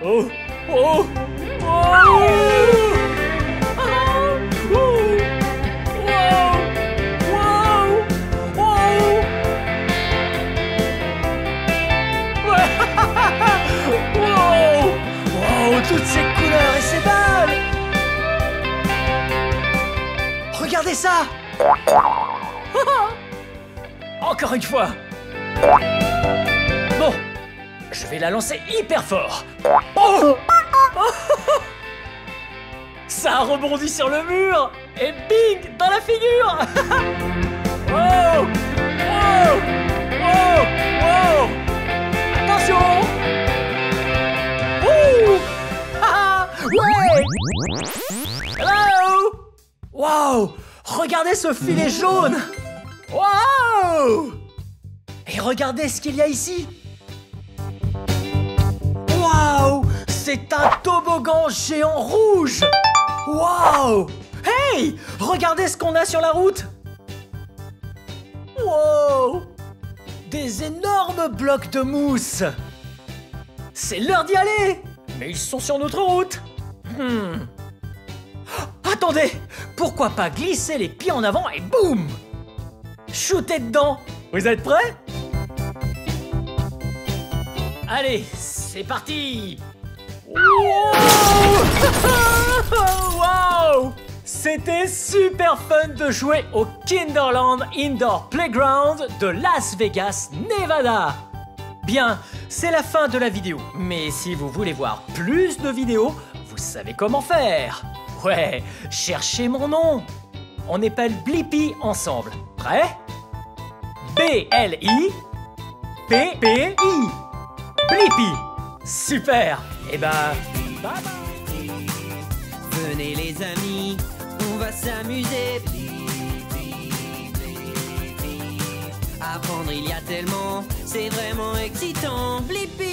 Oh! Oh! Oh! Oh! Wow! Wow! Wow! Ouais. Wow! Wow! Toutes ces couleurs et ces balles! Regardez ça! Encore une fois. Bon, je vais la lancer hyper fort. Oh! Ça a rebondi sur le mur et bing dans la figure. Wow! Wow! Wow! Wow! Attention! Ouh! Ah! Ouais! Hello! Wow! Regardez ce filet jaune! Wow! Et regardez ce qu'il y a ici! Wow! C'est un toboggan géant rouge! Wow! Hey! Regardez ce qu'on a sur la route! Wow! Des énormes blocs de mousse! C'est l'heure d'y aller! Mais ils sont sur notre route! Attendez! Pourquoi pas glisser les pieds en avant et boum! Shootez dedans! Vous êtes prêts? Allez, c'est parti! Wow! Wow! C'était super fun de jouer au Kinderland Indoor Playground de Las Vegas, Nevada! Bien, c'est la fin de la vidéo, mais si vous voulez voir plus de vidéos, vous savez comment faire! Ouais, cherchez mon nom! On épelle Blippi ensemble. Prêt? B-L-I-P-P-I. Blippi. Super. Eh ben, bye bye. Venez les amis, on va s'amuser. Apprendre il y a tellement, c'est vraiment excitant. Blippi.